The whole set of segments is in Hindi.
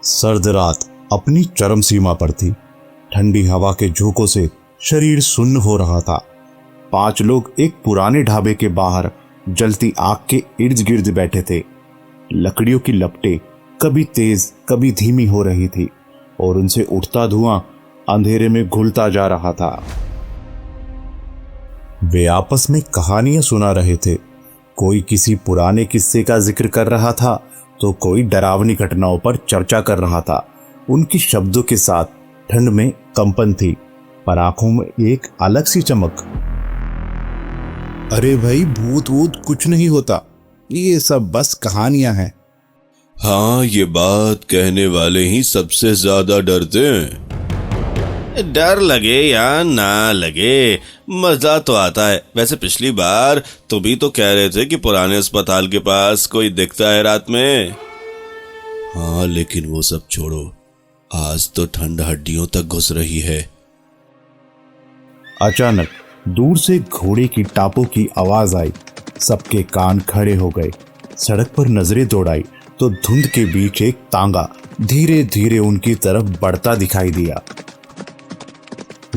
सर्द रात अपनी चरम सीमा पर थी। ठंडी हवा के झोंकों से शरीर सुन्न हो रहा था। 5 लोग एक पुराने ढाबे के बाहर जलती आग के इर्द गिर्द बैठे थे। लकड़ियों की लपटें कभी तेज कभी धीमी हो रही थी और उनसे उठता धुआं अंधेरे में घुलता जा रहा था। वे आपस में कहानियां सुना रहे थे। कोई किसी पुराने किस्से का जिक्र कर रहा था तो कोई डरावनी घटनाओं पर चर्चा कर रहा था। उनके शब्दों के साथ ठंड में कंपन थी, पर आंखों में एक अलग सी चमक। अरे भाई, भूत वूत कुछ नहीं होता, ये सब बस कहानियां हैं। हाँ, ये बात कहने वाले ही सबसे ज्यादा डरते हैं। डर लगे या ना लगे, मजा तो आता है। वैसे पिछली बार तुम भी तो कह रहे थे कि पुराने अस्पताल के पास कोई दिखता है रात में। हाँ, लेकिन वो सब छोड़ो, आज तो ठंड हड्डियों तक घुस रही है। अचानक दूर से घोड़े की टापों की आवाज आई। सबके कान खड़े हो गए। सड़क पर नजरें दौड़ाई तो धुंध के बीच एक तांगा धीरे धीरे उनकी तरफ बढ़ता दिखाई दिया।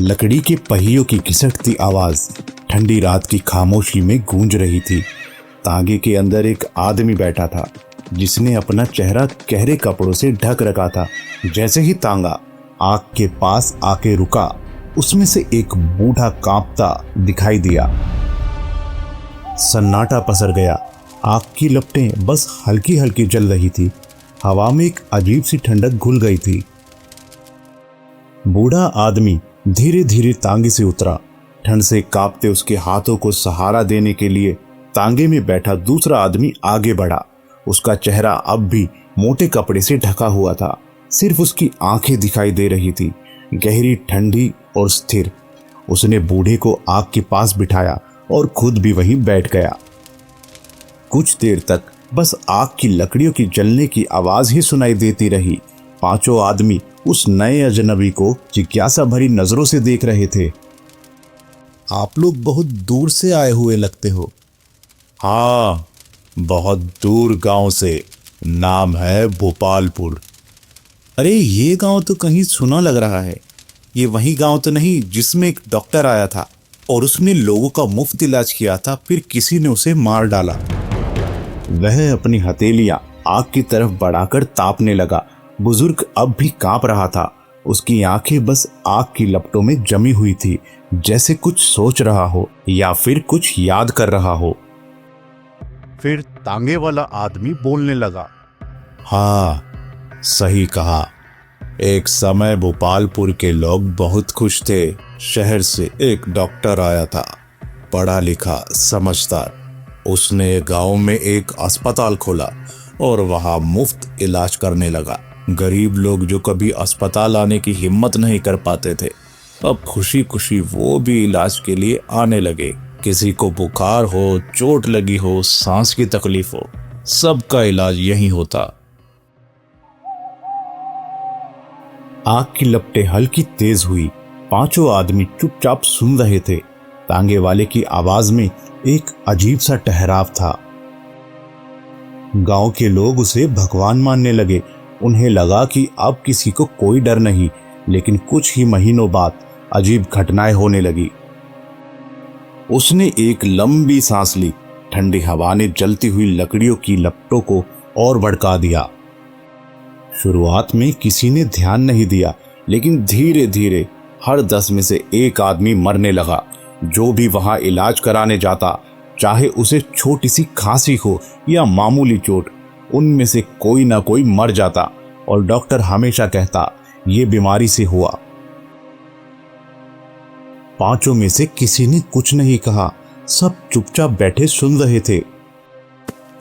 लकड़ी के पहियों की घिसटती आवाज ठंडी रात की खामोशी में गूंज रही थी। तांगे के अंदर एक आदमी बैठा था जिसने अपना चेहरा गहरे कपड़ों से ढक रखा था। जैसे ही तांगा आग के पास आके रुका, उसमें से एक बूढ़ा कांपता दिखाई दिया। सन्नाटा पसर गया। आग की लपटें बस हल्की हल्की जल रही थी। हवा में एक अजीब सी ठंडक घुल गई थी। बूढ़ा आदमी धीरे धीरे तांगे से उतरा। ठंड से कांपते उसके हाथों को सहारा देने के लिए तांगे में बैठा दूसरा आदमी आगे बढ़ा। उसका चेहरा अब भी मोटे कपड़े से ढका हुआ था। सिर्फ उसकी आंखें दिखाई दे रही थी, गहरी, ठंडी और स्थिर। उसने बूढ़े को आग के पास बिठाया और खुद भी वहीं बैठ गया। कुछ देर तक बस आग की लकड़ियों की जलने की आवाज ही सुनाई देती रही। 5 आदमी उस नए अजनबी को जिज्ञासा भरी नजरों से देख रहे थे। आप लोग बहुत दूर से आए हुए लगते हो। हाँ, बहुत दूर गांव से। नाम है भोपालपुर। अरे, ये गांव तो कहीं सुना लग रहा है। ये वही गांव तो नहीं जिसमें एक डॉक्टर आया था और उसने लोगों का मुफ्त इलाज किया था, फिर किसी ने उसे मार डाला। वह अपनी हथेलियां आग की तरफ बढ़ाकर तापने लगा। बुजुर्ग अब भी कांप रहा था। उसकी आंखें बस आग की लपटों में जमी हुई थी, जैसे कुछ सोच रहा हो या फिर कुछ याद कर रहा हो। फिर तांगे वाला आदमी बोलने लगा। हाँ, सही कहा। एक समय भोपालपुर के लोग बहुत खुश थे। शहर से एक डॉक्टर आया था, पढ़ा लिखा, समझदार। उसने गांव में एक अस्पताल खोला और वहां मुफ्त इलाज करने लगा। गरीब लोग जो कभी अस्पताल आने की हिम्मत नहीं कर पाते थे, अब खुशी खुशी वो भी इलाज के लिए आने लगे। किसी को बुखार हो, चोट लगी हो, सांस की तकलीफ हो, सबका इलाज यहीं होता। आग की लपटें हल्की तेज हुई। 5 आदमी चुपचाप सुन रहे थे। तांगे वाले की आवाज में एक अजीब सा ठहराव था। गांव के लोग उसे भगवान मानने लगे। उन्हें लगा कि अब किसी को कोई डर नहीं। लेकिन कुछ ही महीनों बाद अजीब घटनाएं होने लगी। उसने एक लंबी सांस ली। ठंडी हवा ने जलती हुई लकड़ियों की लपटों को और भड़का दिया। शुरुआत में किसी ने ध्यान नहीं दिया, लेकिन धीरे धीरे हर 10 में से एक आदमी मरने लगा। जो भी वहां इलाज कराने जाता, चाहे उसे छोटी सी खांसी हो या मामूली चोट, उनमें से कोई ना कोई मर जाता और डॉक्टर हमेशा कहता, ये बीमारी से हुआ। 5 में से किसी ने कुछ नहीं कहा। सब चुपचाप बैठे सुन रहे थे।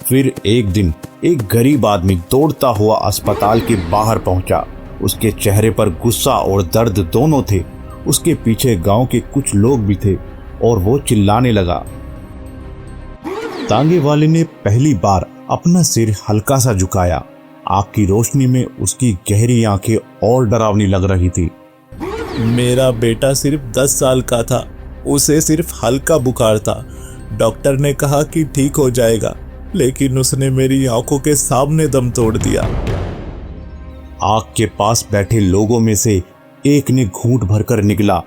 फिर एक दिन एक गरीब आदमी दौड़ता हुआ अस्पताल के बाहर पहुंचा। उसके चेहरे पर गुस्सा और दर्द दोनों थे। उसके पीछे गांव के कुछ लोग भी थे और वो चिल्लाने लगा। तांगे वाले ने पहली बार अपना सिर हल्का सा झुकाया। आग की रोशनी में उसकी गहरी आंखें और डरावनी लग रही थी। मेरा बेटा सिर्फ 10 साल का था, उसे सिर्फ हल्का बुखार था। डॉक्टर ने कहा कि ठीक हो जाएगा, लेकिन उसने मेरी आंखों के सामने दम तोड़ दिया। आग के पास बैठे लोगों में से एक ने घूंट भरकर निकला।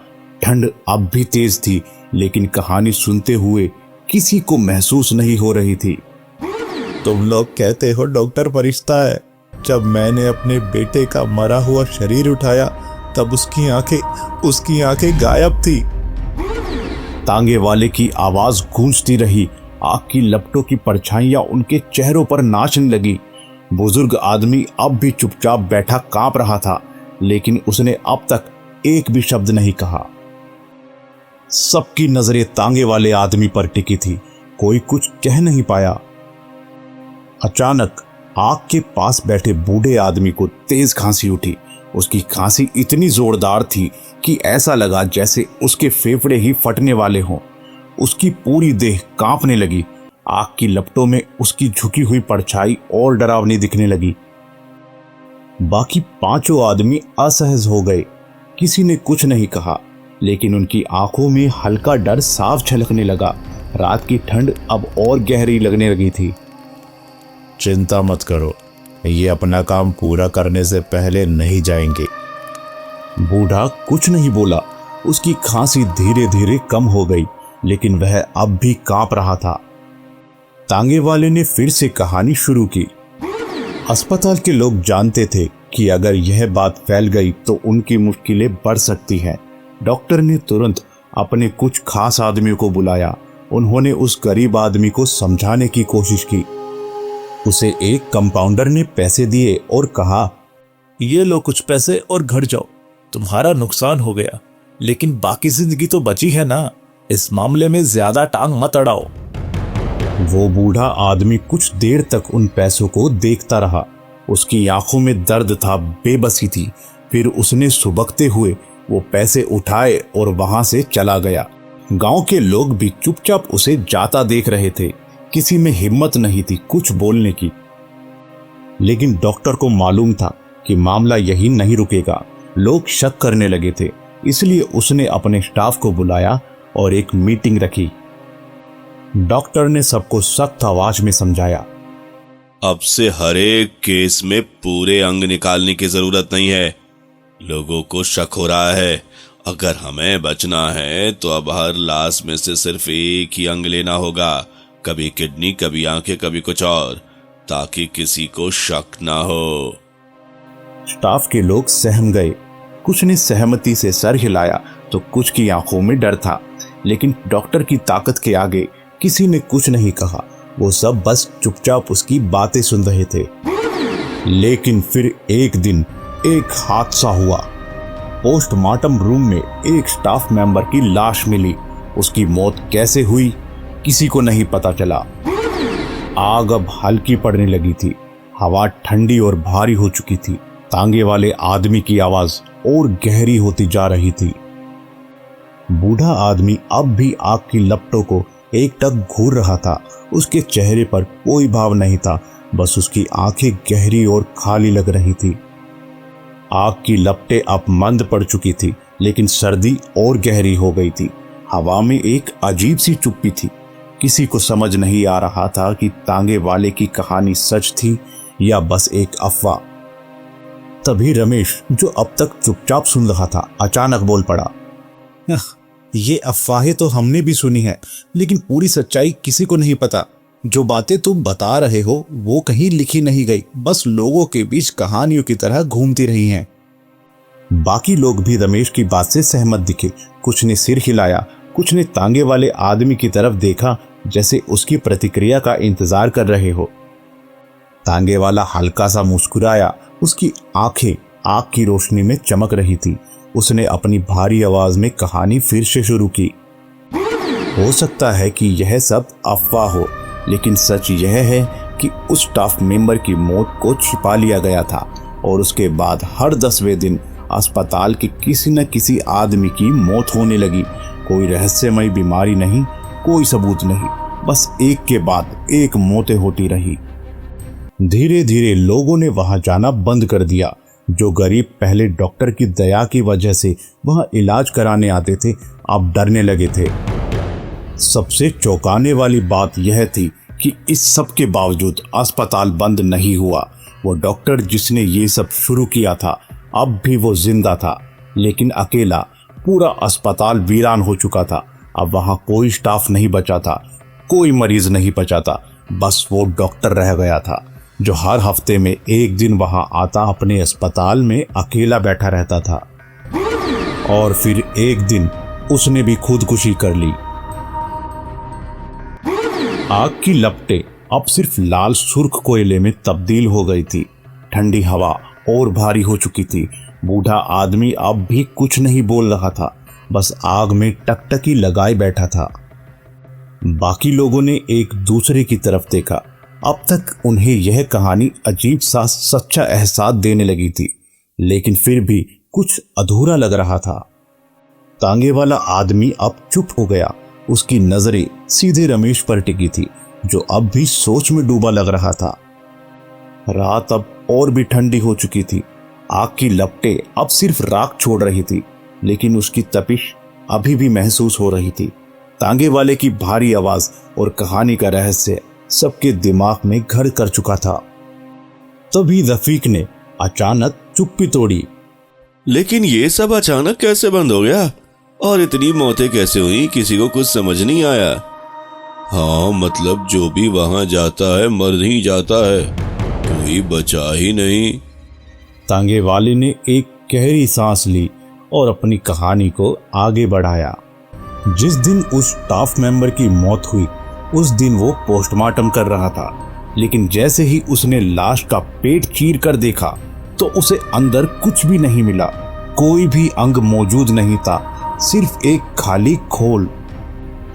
ठंड अब भी तेज थी, लेकिन कहानी सुनते हुए किसी को महसूस नहीं हो रही थी। तुम लोग कहते हो डॉक्टर फरिश्ता है। जब मैंने अपने बेटे का मरा हुआ शरीर उठाया तब उसकी आंखें गायब थी। तांगे वाले की आवाज गूंजती रही। आग की लपटों की परछाइयां उनके चेहरों पर नाचने लगी। बुजुर्ग आदमी अब भी चुपचाप बैठा कांप रहा था, लेकिन उसने अब तक एक भी शब्द नहीं कहा। सबकी नजरें तांगे वाले आदमी पर टिकी थी। कोई कुछ कह नहीं पाया। अचानक आग के पास बैठे बूढ़े आदमी को तेज खांसी उठी। उसकी खांसी इतनी जोरदार थी कि ऐसा लगा जैसे उसके फेफड़े ही फटने वाले हों। उसकी पूरी देह कांपने लगी। आग की लपटों में उसकी झुकी हुई परछाई और डरावनी दिखने लगी। बाकी पांचों आदमी असहज हो गए। किसी ने कुछ नहीं कहा, लेकिन उनकी आंखों में हल्का डर साफ झलकने लगा। रात की ठंड अब और गहरी लगने लगी थी। चिंता मत करो, ये अपना काम पूरा करने से पहले नहीं जाएंगे। बूढ़ा कुछ नहीं बोला। उसकी खांसी धीरे धीरे कम हो गई, लेकिन वह अब भी कांप रहा था। तांगे वाले ने फिर से कहानी शुरू की। अस्पताल के लोग जानते थे कि अगर यह बात फैल गई तो उनकी मुश्किलें बढ़ सकती हैं। डॉक्टर ने तुरंत अपने कुछ खास आदमियों को बुलाया। उन्होंने उस गरीब आदमी को समझाने की कोशिश की। उसे एक कंपाउंडर ने पैसे दिए और कहा, ये लो कुछ पैसे और घर जाओ। तुम्हारा नुकसान हो गया, लेकिन बाकी जिंदगी तो बची है ना। इस मामले में ज्यादा टांग मत अड़ाओ। वो बूढ़ा आदमी कुछ देर तक उन पैसों को देखता रहा। उसकी आंखों में दर्द था, बेबसी थी। फिर उसने सुबकते हुए वो पैसे उठाए और वहां से चला गया। गांव के लोग भी चुपचाप उसे जाता देख रहे थे। किसी में हिम्मत नहीं थी कुछ बोलने की। लेकिन डॉक्टर को मालूम था कि मामला यही नहीं रुकेगा। लोग शक करने लगे थे, इसलिए उसने अपने स्टाफ को बुलाया और एक मीटिंग रखी। डॉक्टर ने सबको सख्त आवाज में समझाया, अब से हर एक केस में पूरे अंग निकालने की जरूरत नहीं है। लोगों को शक हो रहा है। अगर हमें बचना है तो अब हर लाश में से सिर्फ एक ही अंग लेना होगा, कभी किडनी, कभी आंखें, कभी कुछ और, ताकि किसी को शक ना हो। स्टाफ के लोग सहम गए। कुछ ने सहमति से सर हिलाया तो कुछ की आंखों में डर था, लेकिन डॉक्टर की ताकत के आगे किसी ने कुछ नहीं कहा। वो सब बस चुपचाप उसकी बातें सुन रहे थे। लेकिन फिर एक दिन एक हादसा हुआ। पोस्टमार्टम रूम में एक स्टाफ मेंबर की लाश मिली। उसकी मौत कैसे हुई किसी को नहीं पता चला। आग अब हल्की पड़ने लगी थी। हवा ठंडी और भारी हो चुकी थी। तांगे वाले आदमी की आवाज और गहरी होती जा रही थी। बूढ़ा आदमी अब भी आग की लपटों को एकटक घूर रहा था। उसके चेहरे पर कोई भाव नहीं था, बस उसकी आंखें गहरी और खाली लग रही थी। आग की लपटें अब मंद पड़ चुकी थी, लेकिन सर्दी और गहरी हो गई थी। हवा में एक अजीब सी चुप्पी थी। किसी को समझ नहीं आ रहा था कि तांगे वाले की कहानी सच थी या बस एक अफवाह। तभी रमेश, जो अब तक चुपचाप सुन रहा था, अचानक बोल पड़ा, ये अफवाहें तो हमने भी सुनी है, लेकिन पूरी सच्चाई किसी को नहीं पता। जो बातें तुम बता रहे हो वो कहीं लिखी नहीं गई, बस लोगों के बीच कहानियों की तरह घूमती रही हैं। बाकी लोग भी रमेश की बात से सहमत दिखे। कुछ ने सिर हिलाया, कुछ ने तांगे वाले आदमी की तरफ देखा, जैसे उसकी प्रतिक्रिया का इंतजार कर रहे हो। तांगे वाला हल्का सा मुस्कुराया। उसकी आंखें आग की रोशनी में चमक रही थी। उसने अपनी भारी आवाज में कहानी फिर से शुरू की। हो सकता है कि यह सब अफवाह हो, लेकिन सच यह है कि उस स्टाफ मेंबर की मौत को छिपा लिया गया था और उसके बाद हर 10वें दिन अस्पताल के किसी न किसी आदमी की मौत होने लगी। कोई रहस्यमय बीमारी नहीं, कोई सबूत नहीं, बस एक के बाद एक मौतें होती रही। धीरे धीरे लोगों ने वहां जाना बंद कर दिया। जो गरीब पहले डॉक्टर की दया की वजह से वहां इलाज कराने आते थे, अब डरने लगे थे। सबसे चौंकाने वाली बात यह थी कि इस सब के बावजूद अस्पताल बंद नहीं हुआ। वो डॉक्टर जिसने ये सब शुरू किया था अब भी वो जिंदा था, लेकिन अकेला। पूरा अस्पताल वीरान हो चुका था। अब वहां कोई स्टाफ नहीं बचा था, कोई मरीज नहीं बचा था। बस वो डॉक्टर रह गया था जो हर हफ्ते में एक दिन वहां आता, अपने अस्पताल में अकेला बैठा रहता था। और फिर एक दिन उसने भी खुदकुशी कर ली। आग की लपटें अब सिर्फ लाल सुर्ख कोयले में तब्दील हो गई थी। ठंडी हवा और भारी हो चुकी थी। बूढ़ा आदमी अब भी कुछ नहीं बोल रहा था, बस आग में टकटकी लगाए बैठा था। बाकी लोगों ने एक दूसरे की तरफ देखा। अब तक उन्हें यह कहानी अजीब सा सच्चा एहसास देने लगी थी, लेकिन फिर भी कुछ अधूरा लग रहा था। तांगे वाला आदमी अब चुप हो गया। उसकी नजरें सीधे रमेश पर टिकी थी, जो अब भी सोच में डूबा लग रहा था। रात अब और भी ठंडी हो चुकी थी। आग की लपटें अब सिर्फ राख छोड़ रही थी, लेकिन उसकी तपिश अभी भी महसूस हो रही थी। तांगे वाले की भारी आवाज और कहानी का रहस्य सबके दिमाग में घर कर चुका था। तभी रफीक ने अचानक चुप्पी तोड़ी। लेकिन ये सब अचानक कैसे बंद हो गया? और इतनी मौतें कैसे हुई? किसी को कुछ समझ नहीं आया। हाँ, मतलब जो भी वहां जाता है मर ही जाता है, कोई बचा ही नहीं। तांगे वाले ने एक गहरी सांस ली और अपनी कहानी को आगे बढ़ाया। जिस दिन उस स्टाफ मेंबर की मौत हुई, उस दिन वो पोस्टमार्टम कर रहा था, लेकिन जैसे ही उसने लाश का पेट चीर कर देखा तो उसे अंदर कुछ भी नहीं मिला। कोई भी अंग मौजूद नहीं था, सिर्फ एक खाली खोल।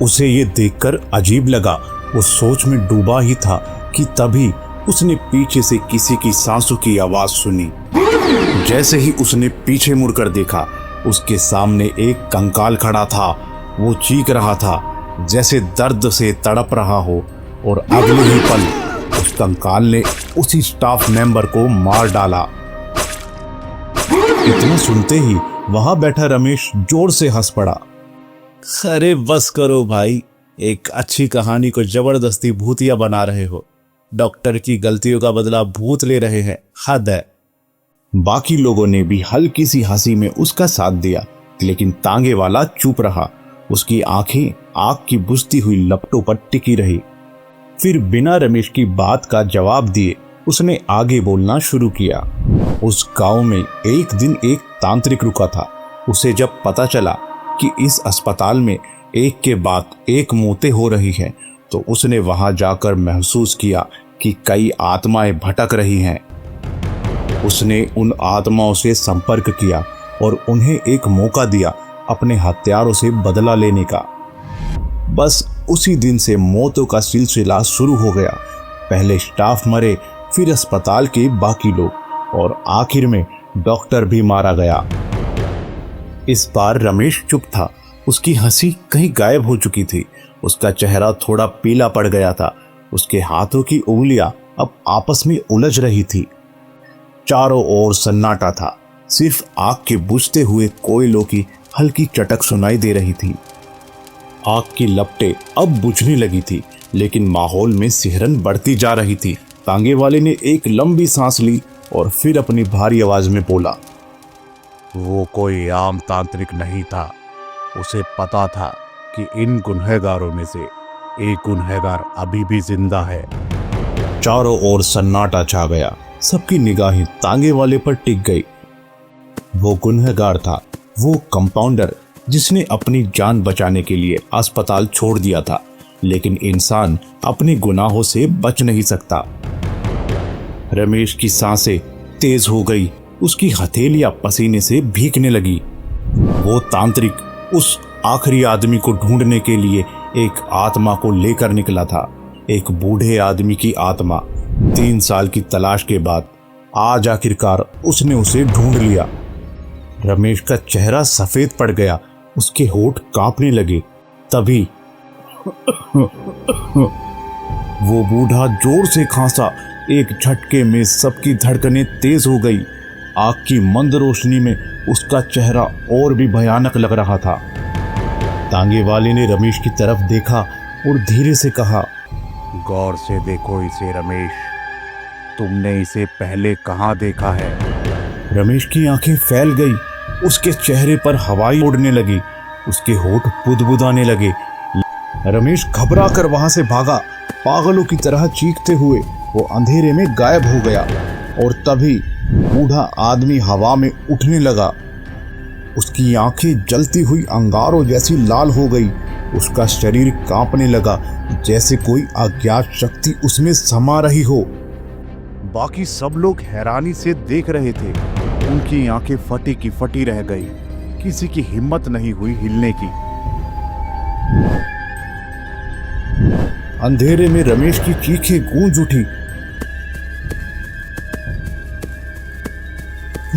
उसे ये देखकर अजीब लगा। वो सोच में डूबा ही था कि तभी उसने पीछे से किसी की सांसों की आवाज सुनी। जैसे ही उसने पीछे मुड़कर देखा, उसके सामने एक कंकाल खड़ा था। वो चीख रहा था जैसे दर्द से तड़प रहा हो, और अगले ही पल उस कंकाल ने उसी स्टाफ मेंबर को मार डाला। इतना सुनते ही वहां बैठा रमेश जोर से हंस पड़ा। अरे बस करो भाई, एक अच्छी कहानी को जबरदस्ती भूतिया बना रहे हो। डॉक्टर की गलतियों का बदला भूत ले रहे हैं, हद है। बाकी लोगों ने भी हल्की सी हंसी में उसका साथ दिया, लेकिन तांगे वाला चुप रहा। उसकी आंखें आग की बुझती हुई लपटों पर टिकी रही। फिर बिना रमेश की बात का जवाब दिए उसने आगे बोलना शुरू किया। उस गांव में एक दिन एक तांत्रिक रुका था। उसे जब पता चला कि इस अस्पताल में एक के बाद एक मौतें हो रही हैं, तो उसने वहां जाकर महसूस किया कि कई आत्माएं भटक रही हैं। उसने उन आत्माओं से संपर्क किया और उन्हें एक मौका दिया अपने हथियारों से बदला लेने का। बस उसी दिन से मौतों का सिलसिला शुरू हो गया। पहले स्टाफ मरे, फिर अस्पताल के बाकी लोग, और आखिर में डॉक्टर भी मारा गया। इस बार रमेश चुप था। उसकी हंसी कहीं गायब हो चुकी थी। उसका चेहरा थोड़ा पीला पड़ गया था। उसके हाथों की उंगलियां अब आपस में उलझ रही थी। चारों ओर सन्नाटा था। सिर्फ आग के बुझते हुए कोयलों की हल्की चटक सुनाई दे रही थी। आग की लपटें अब बुझने लगी थी, लेकिन माहौल में सिहरन बढ़ती जा रही थी। तांगे वाले ने एक लंबी सांस ली और फिर अपनी भारी आवाज में बोला। वो कोई आम तांत्रिक नहीं था। उसे पता था कि इन गुनहगारों में से एक गुनहगार अभी भी जिंदा है। चारों ओर सन्नाटा छा गया। सबकी निगाहें तांगे वाले पर टिक गई। वो गुनहगार था, वो कंपाउंडर जिसने अपनी जान बचाने के लिए अस्पताल छोड़ दिया था। लेकिन इंसान अपने गुनाहों से बच नहीं सकता। रमेश की सांसें तेज हो गई। उसकी हथेलियां पसीने से भीगने लगी। वो तांत्रिक उस आखिरी आदमी को ढूंढने के लिए एक आत्मा को लेकर निकला था। एक बूढ़े आदमी की आत्मा। 3 साल की तलाश के बाद आज आखिरकार उसने उसे ढूंढ लिया। रमेश का चेहरा सफेद पड़ गया। उसके होंठ कांपने लगे। तभी वो बूढ़ा जोर से खांसा। एक झटके में सबकी धड़कनें तेज हो गई। आग की मंद रोशनी में उसका चेहरा और भी भयानक लग रहा था। तांगे वाले ने रमेश की तरफ देखा और धीरे से कहा, गौर से देखो इसे रमेश। तुमने इसे पहले कहाँ देखा है? रमेश की आंखें फैल गई। उसके चेहरे पर हवाई उड़ने लगी। उसके होठ बुदबुदाने लगे। रमेश घबरा कर वहां से भागा। पागलों की तरह चीखते हुए वो अंधेरे में गायब हो गया। और तभी बूढ़ा आदमी हवा में उठने लगा। उसकी आंखें जलती हुई अंगारों जैसी लाल हो गई। उसका शरीर कांपने लगा, जैसे कोई अज्ञात शक्ति उसमें समा रही हो। बाकी सब लोग हैरानी से देख रहे थे। उनकी आंखें फटी की फटी रह गई। किसी की हिम्मत नहीं हुई हिलने की। अंधेरे में रमेश की चीखें गूंज उठी।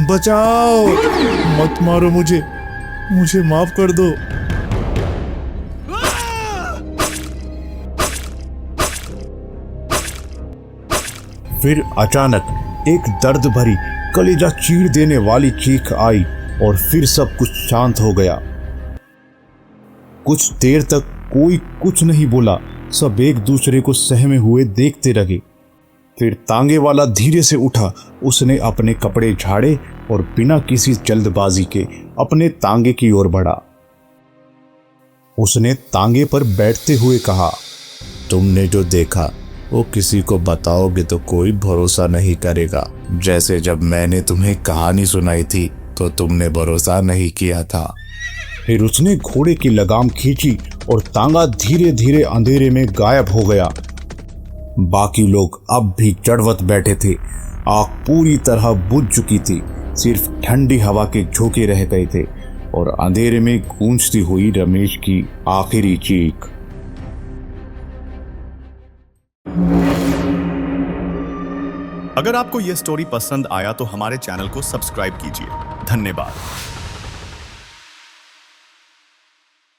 बचाओ, मत मारो मुझे माफ कर दो। फिर अचानक एक दर्द भरी, कलेजा चीर देने वाली चीख आई और फिर सब कुछ शांत हो गया। कुछ देर तक कोई कुछ नहीं बोला। सब एक दूसरे को सहमे हुए देखते रहे। फिर तांगे वाला धीरे से उठा। उसने अपने कपड़े झाड़े और बिना किसी जल्दबाजी के अपने तांगे की ओर बढ़ा। उसने तांगे पर बैठते हुए कहा, तुमने जो देखा वो किसी को बताओगे तो कोई भरोसा नहीं करेगा। जैसे जब मैंने तुम्हें कहानी सुनाई थी तो तुमने भरोसा नहीं किया था। फिर उसने घोड़े की लगाम खींची और तांगा धीरे धीरे अंधेरे में गायब हो गया। बाकी लोग अब भी चढ़वत बैठे थे। आग पूरी तरह बुझ चुकी थी। सिर्फ ठंडी हवा के झोंके रह गए थे और अंधेरे में गूंजती हुई रमेश की आखिरी चीख। अगर आपको यह स्टोरी पसंद आया तो हमारे चैनल को सब्सक्राइब कीजिए। धन्यवाद।